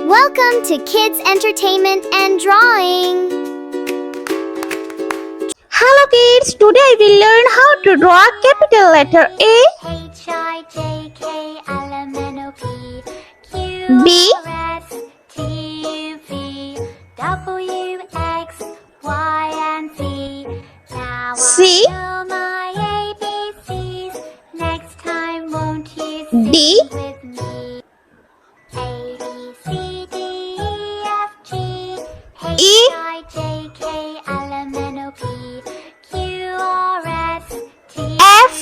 Welcome to Kids Entertainment and Drawing. Hello kids, today we learn how to draw capital letter A, H-I-J-K-L-M-N-O-P, B, Q-R-S-T-U-V-W-X-Y-and-Z. Now C, I know my ABCs. Next time won't you D, sing with me? A, B, C, D, E, F, G, E, H-I-J-K-L-M-N-O-P, F,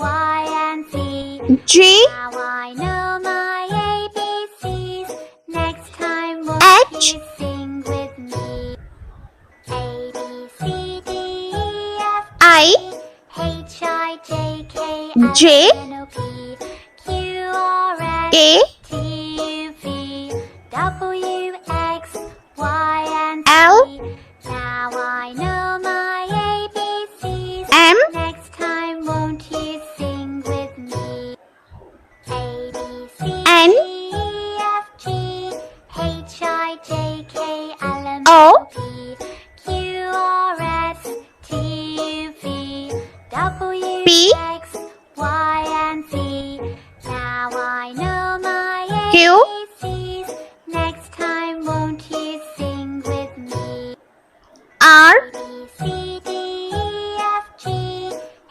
Q-R-S-T-U-V-W-X-Y-and-Z. G, Now I know my ABCs. Next time won't H, you sing with me? A, B, C, D, E, F, I, J, H-I-J-K-L-M-N-O-P, A, Q-R-S-T-U-V-W-X-Y-and-Z. L, Now I know my ABCs. M, Next time won't you sing with me? A, B, C, N, D, E, F, G, H-I-J-K-L-M-N-O-P, O, P, Q-R-S-T-U-V-W-X-Y-and-Z. Now I know my Q, ABCs. Next time won't you sing with me? R, B, C, D, E, F, G,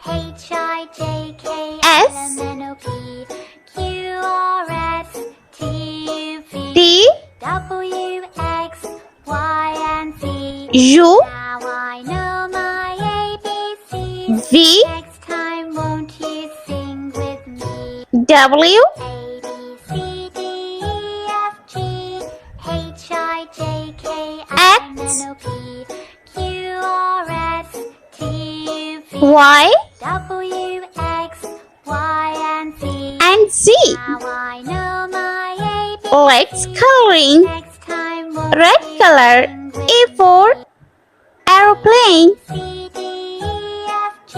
H-I-J-K-L-M-N-O-P, Q-R-S-T-U-V-W-X-Y-and-Z. U, Now I know my ABCs. V, Next time won't you sing with me? W, A, B, C, D, E, F, G, H-I-J-K-L-M-N-O-P, Q-R-S-T-U-V-W-X-Y-and-Z. Y, and Z. Now I know my ABCs. Let's coloring. Next time won't Red you color, sing with A for aeroplane. C, D, E, F, G,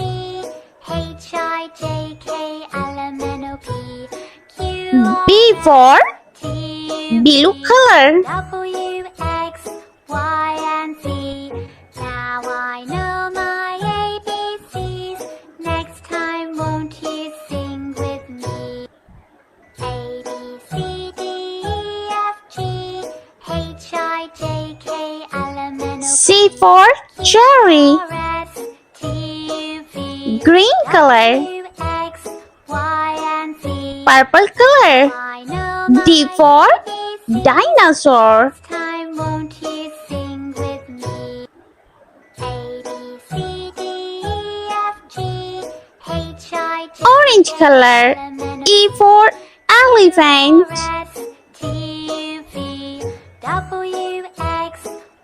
H-I-J-K-L-M-N-O-P, B for Q-R-S-T-U-V-W-X-Y-and-Z. blue color. Now I know my ABCs. Next time won't you sing with me? A, B, C, D, E, F, G, H-I-J-K-L-M-N-O-P, C for cherry. Q-R-S-T-U-V-W-X-Y-and-Z. Green color. Purple color. I know D my for ABCs. dinosaur. Next time won't you sing with me? A, B, C, D, E, F, G, H-I-J-K-L-M-N-O-P, Orange color. E for elephant.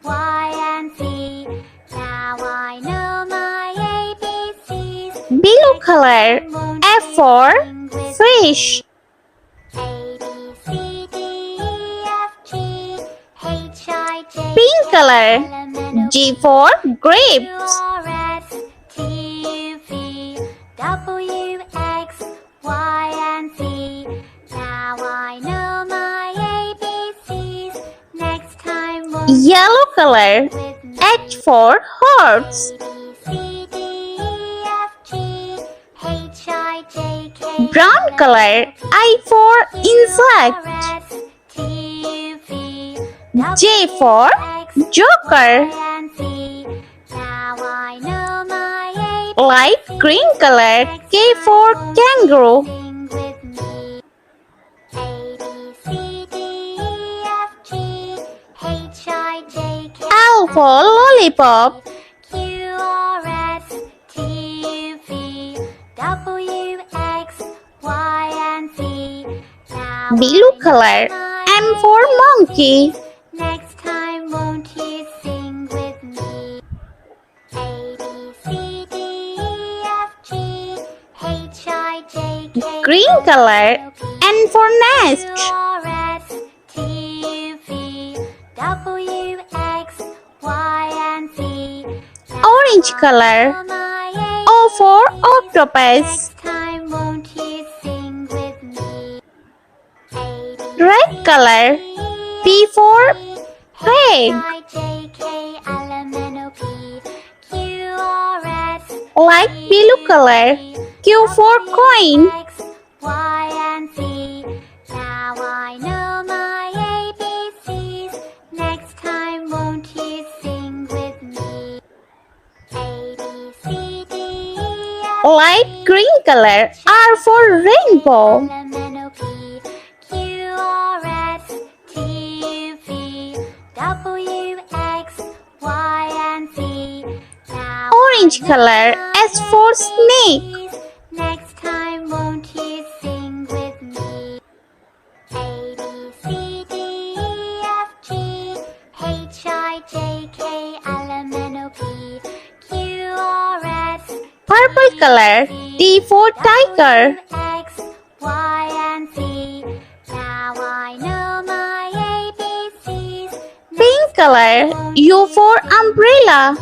Q-R-S-T-U-V-W-X-Y-and-Z. Now I know my ABCs. Blue color. F for fish. A, B, C, D, E, F, G, H-I-J-K-L-M-N-O-P, Pink color. G for grapes. Q-R-S-T-U-V-W-X-Y-and-Z. Now I know my ABCs. Next time won't you Yellow color. with me? H for horse. A, B, C, D, E, F, G, H-I-J-K-L-M-N-O-P, Brown color. I for insect. J for joker. Now I know my ABCs. Light green color. K for kangaroo. Sing with me. A, B, C, D, E, F, G, H-I-J-K, L for lollipop. Q-R-S-T-U-V-W-X-Y-and-Z. Now Blue I color. know my M for monkey. Next time won't you sing with me? A, B, C, D, E, F, G, H-I-J-K, Green color. N for nest. Q-R-S-T-U-V-W-X-Y-and-Z. Orange color. O for octopus. Next time won't you sing with me? A, Red color. P for pig. Light blue color. Q for coin. Y and Z. Now I know my ABCs. Next time, won't you sing with me? A, B, C, D, E, F, Light green color. R for rainbow. L, M, N, O, P, Q, R, S, T, U, V, W, X, Y, and Z. Now Orange I know color. my S for snake. ABCs. Next time, won't you sing with me? A, B, C, D, E, F, G, H, I, J, K, L, M, N, O, P, Q, R, S, Purple color. T for tiger. X, Y, and Z. Now I know my ABCs. Pink color. U for umbrella.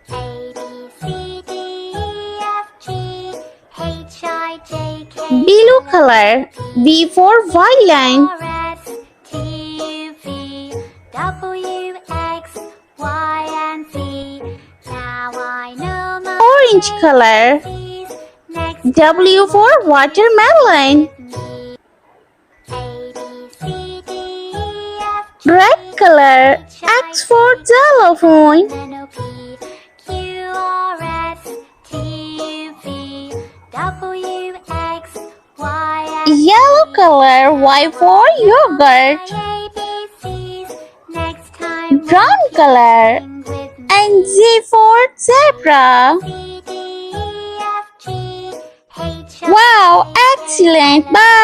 A, B, C, D, E, F, G, H, I, J, K, Blue color. V for violin. R, S, T, U, V, W, X, Y, and Z. Now I know my Orange color. ABCs. Next W for watermelon. with me. A, B, C, D, E, F, G, Red color. X for xylophone. N, O, P, Q, R, S, T, U, V, W, X, Y, and Yellow color. Y for yogurt. my ABCs. Next time, Brown color. sing with me. And Z for zebra. C, D, E, F, G, H, I, Wow, excellent. Bye.